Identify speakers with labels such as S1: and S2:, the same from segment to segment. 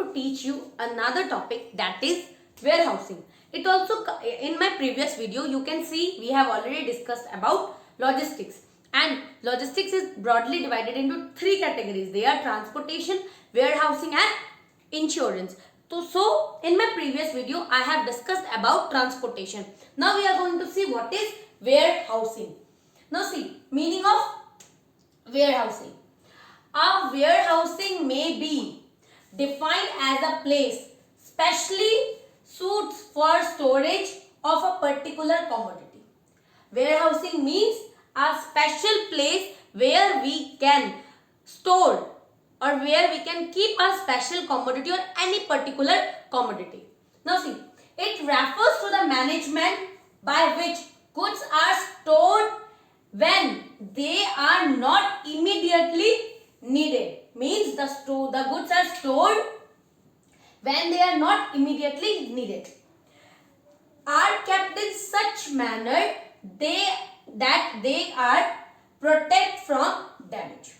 S1: to teach you another topic, that is warehousing. It also, in my previous video you can see we have already discussed about logistics, and logistics is broadly divided into three categories. They are transportation, warehousing and insurance. So in my previous video I have discussed about transportation. Now we are going to see what is warehousing. Now see, meaning of warehousing. A warehousing may be defined as a place specially suits for storage of a particular commodity. Warehousing means a special place where we can store or where we can keep a special commodity or any particular commodity. Now see, it refers to the management by which goods are stored when they are not immediately needed. Means the goods are stored when they are not immediately needed, are kept in such manner that they are protected from damage.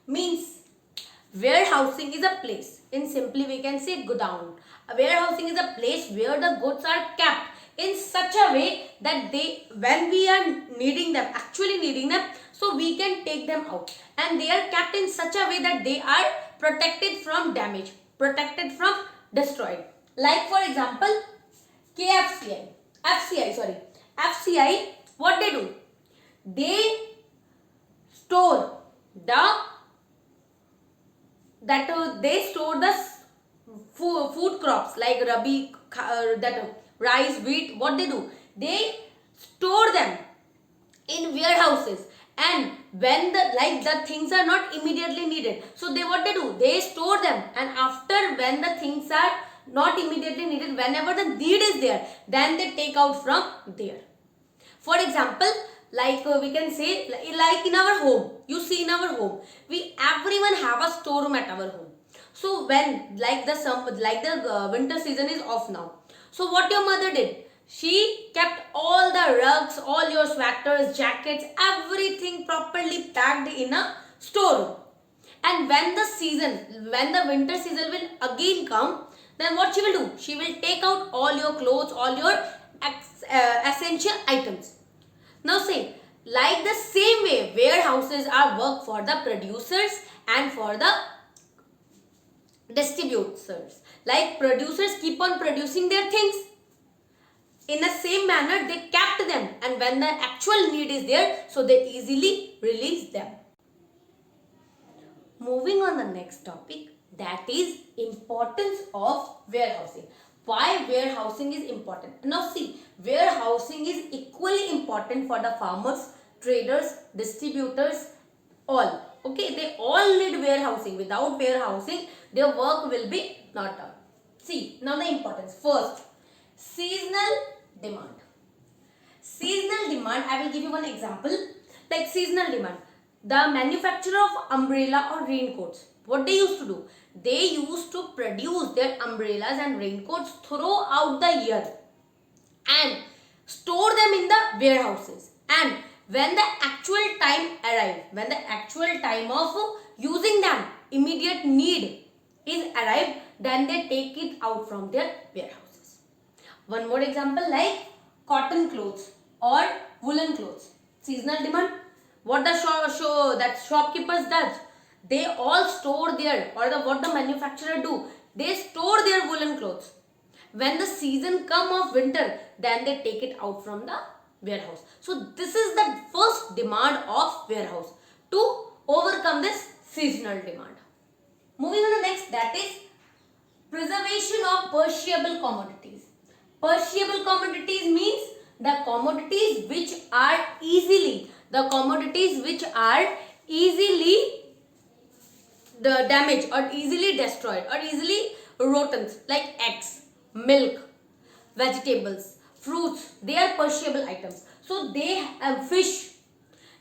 S1: Means warehousing is a place, in simply we can say godown. A warehousing is a place where the goods are kept in such a way that when we are actually needing them, so we can take them out, and they are kept in such a way that they are protected from damage, protected from destroyed. Like for example, FCI, what they do? They store they store the food crops like rabi, rice, wheat. What they do? They store them in warehouses, and when the things are not immediately needed, so what they do? They store them, and after when the things are not immediately needed, whenever the need is there, then they take out from there. For example, we can say, like in our home, you see in our home, everyone have a storeroom at our home. So when the winter season is off now, so what your mother did? She kept all the rugs, all your sweaters, jackets, everything properly packed in a storeroom. And when the winter season will again come, then what she will do? She will take out all your clothes, all your essential items. Now say, like the same way, warehouses are work for the producers and for the distributors. Like producers keep on producing their things. In the same manner, they kept them, and when the actual need is there, so they easily release them. Moving on the next topic, that is importance of warehousing. Why warehousing is important? Now see, warehousing is equally important for the farmers, traders, distributors, all. Okay, they all need warehousing. Without warehousing, their work will be not done. See, now the importance. First, seasonal demand. Seasonal demand, I will give you one example. Like seasonal demand, the manufacturer of umbrella or raincoats, what they used to do? They used to produce their umbrellas and raincoats throughout the year and store them in the warehouses. And when the actual time arrived, when the actual time of using them, immediate need is arrived, then they take it out from their warehouses. One more example, like cotton clothes or woolen clothes. Seasonal demand. What the shopkeepers does? They all store their, what the manufacturer do? They store their woolen clothes. When the season come of winter, then they take it out from the warehouse. So this is the first demand of warehouse to overcome this seasonal demand. Moving on to the next, that is preservation of perishable commodities. Perishable commodities means the commodities which are easily the damaged or easily destroyed or easily rotten, like eggs, milk, vegetables, fruits. They are perishable items. So they have fish.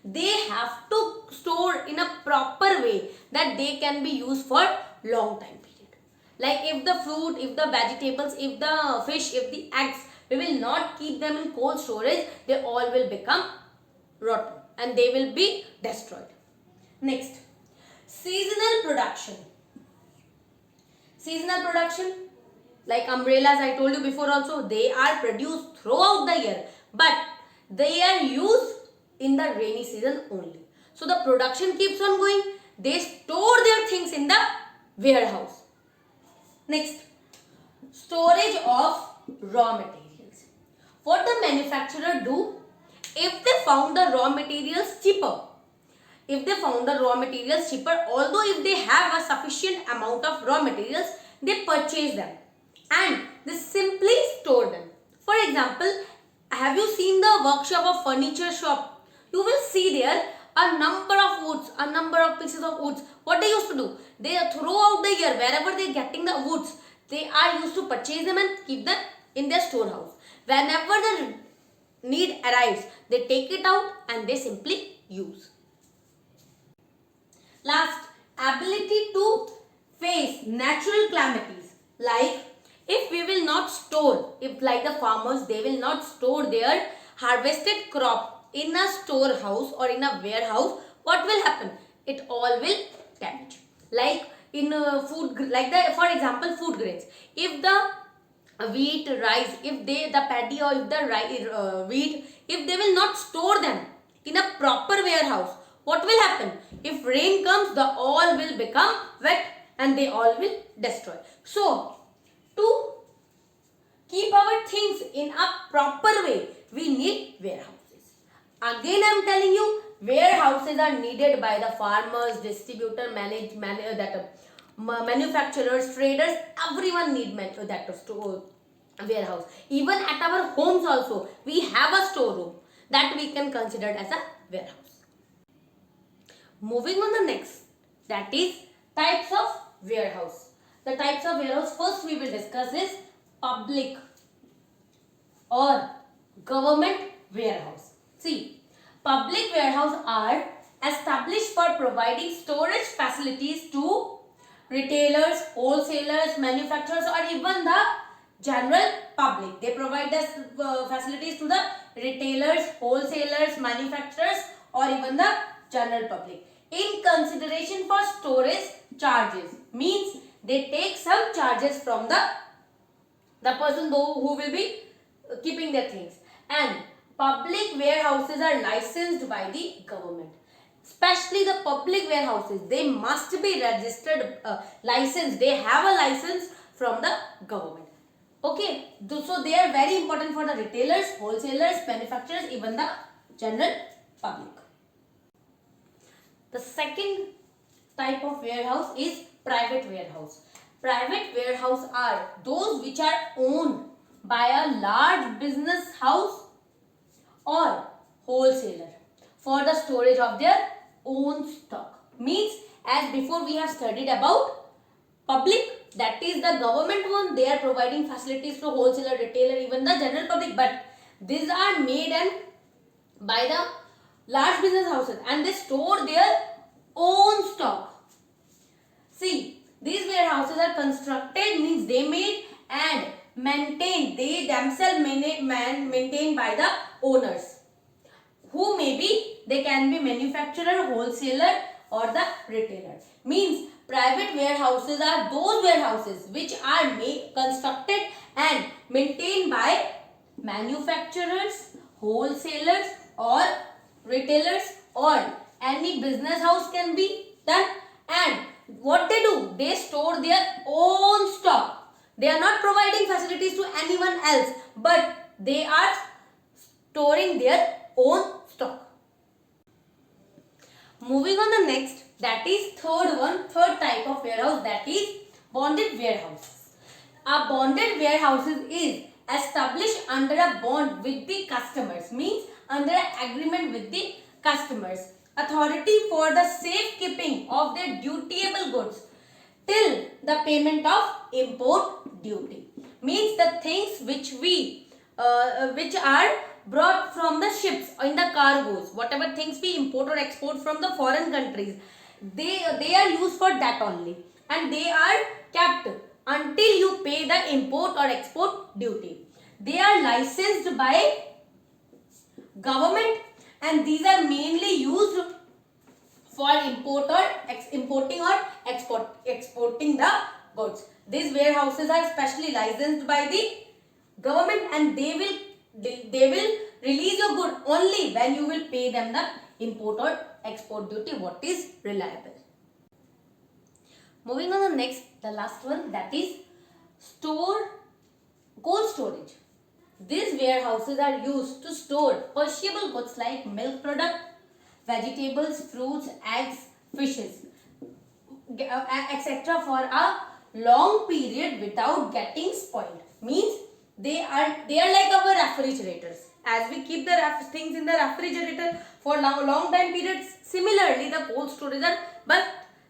S1: They have to store in a proper way that they can be used for long time period. Like if the fruit, if the vegetables, if the fish, if the eggs, we will not keep them in cold storage, they all will become rotten and they will be destroyed. Next, seasonal production. Seasonal production, like umbrellas, I told you before also, they are produced throughout the year, but they are used in the rainy season only. So the production keeps on going. They store their things in the warehouse. Next, storage of raw materials. What the manufacturer do? If they found the raw materials cheaper, although if they have a sufficient amount of raw materials, they purchase them and they simply store them. For example, have you seen the workshop of furniture shop? You will see there a number of woods, a number of pieces of woods. What they used to do? They throughout the year, wherever they are getting the woods, they are used to purchase them and keep them in their storehouse. Whenever the need arrives, they take it out and they simply use. Last, ability to face natural calamities. Like if we will not store, if like the farmers, they will not store their harvested crop in a storehouse or in a warehouse, what will happen? It all will damage. Like in food, like the, for example, food grains. If the wheat, rice, if they, the paddy or if the rice, wheat, if they will not store them in a proper warehouse, what will happen? If rain comes, the all will become wet and they all will destroy. So, to keep our things in a proper way, we need warehouses. Again, I am telling you, warehouses are needed by the farmers, distributor, manufacturers, traders. Everyone need that store warehouse. Even at our homes also, we have a storeroom that we can consider as a warehouse. Moving on the next, that is types of warehouse. The types of warehouse first we will discuss is public or government warehouse. See, public warehouse are established for providing storage facilities to retailers, wholesalers, manufacturers or even the general public. They provide the facilities to the retailers, wholesalers, manufacturers or even the general public. In consideration for storage charges, means they take some charges from the person who will be keeping their things. And public warehouses are licensed by the government. Especially the public warehouses, they must be registered, licensed. They have a license from the government. Okay, so they are very important for the retailers, wholesalers, manufacturers, even the general public. The second type of warehouse is private warehouse. Private warehouse are those which are owned by a large business house or wholesaler for the storage of their own stock. Means, as before we have studied about public, that is the government one, they are providing facilities to wholesaler, retailer, even the general public, but these are made and by the large business houses and they store their own stock. See, these warehouses are constructed, means they made and maintained, they themselves maintained by the owners, who may be, they can be manufacturer, wholesaler or the retailer. Means private warehouses are those warehouses which are constructed and maintained by manufacturers, wholesalers or retailers or any business house can be done. And what they do, they store their own stock. They are not providing facilities to anyone else, but they are storing their own stock. Moving on the next, that is third type of warehouse, that is bonded warehouses. A bonded warehouses is established under a bond with the customers, means under an agreement with the customers. Authority for the safekeeping of their dutiable goods till the payment of import duty. Means the things which are brought from the ships in the cargoes, whatever things we import or export from the foreign countries, they are used for that only, and they are kept until you pay the import or export duty. They are licensed by government and these are mainly used for importing or exporting the goods. These warehouses are specially licensed by the government, and they will release your good only when you will pay them the import or export duty, what is reliable. Moving on the next, the last one, that is cold storage. These warehouses are used to store perishable goods like milk product, vegetables, fruits, eggs, fishes, etc. for a long period without getting spoiled. Means they are like our refrigerators. As we keep the things in the refrigerator for long time periods, similarly the cold storage are, but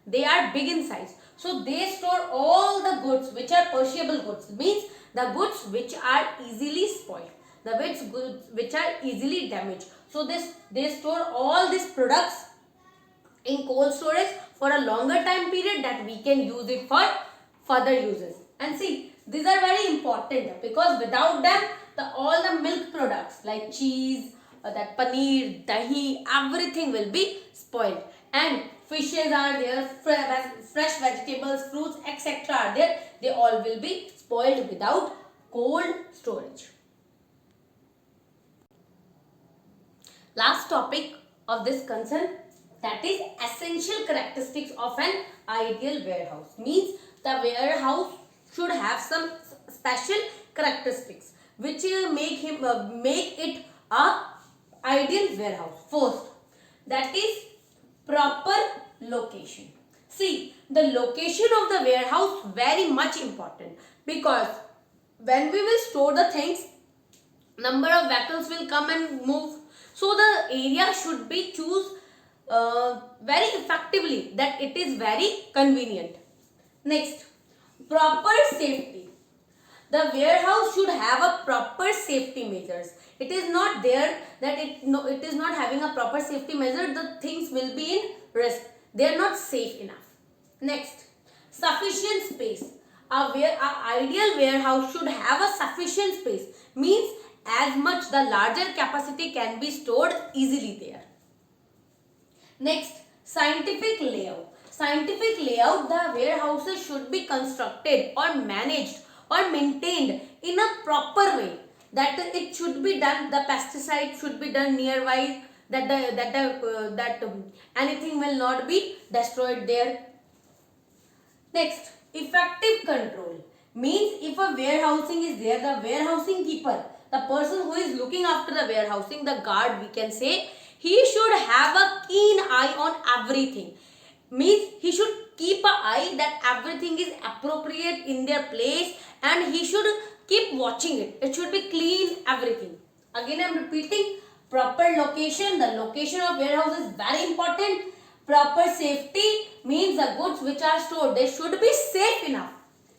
S1: they are big in size. So they store all the goods which are perishable goods, means the goods which are easily spoiled, the goods which are easily damaged. So they store all these products in cold storage for a longer time period that we can use it for further uses. And see, these are very important because without them, all the milk products like cheese, that paneer, dahi, everything will be spoiled. And fishes are there, fresh vegetables, fruits, etc. are there. They all will be spoiled without cold storage. Last topic of this concern, that is essential characteristics of an ideal warehouse. Means the warehouse should have some special characteristics which make it a ideal warehouse. First, that is proper location. See, the location of the warehouse very much important, because when we will store the things, number of vehicles will come and move. So the area should be choose very effectively, that it is very convenient. Next, proper safety. The warehouse should have a proper safety measures. It is not there that it is not having a proper safety measure, the things will be in risk. They are not safe enough. Next, sufficient space. Our ideal warehouse should have a sufficient space. Means as much the larger capacity can be stored easily there. Next, scientific layout. Scientific layout, the warehouses should be constructed or managed or maintained in a proper way, that it should be done, the pesticide should be done nearby, that anything will not be destroyed there. Next, effective control. Means if a warehousing is there, the warehousing keeper, the person who is looking after the warehousing, the guard we can say, he should have a keen eye on everything. Means he should keep an eye that everything is appropriate in their place, and he should keep watching it. It should be clean, everything. Again I am repeating, proper location. The location of warehouse is very important. Proper safety means the goods which are stored, they should be safe enough.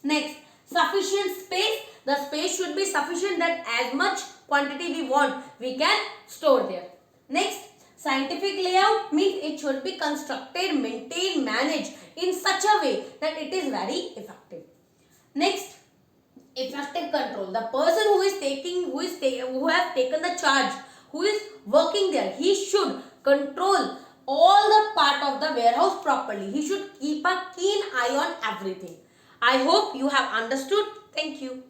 S1: Next, sufficient space. The space should be sufficient that as much quantity we want, we can store there. Next, scientific layout means it should be constructed, maintained, managed in such a way that it is very effective. Next, effective control. The person who has taken the charge, who is working there, he should control all the part of the warehouse properly. He should keep a keen eye on everything. I hope you have understood. Thank you.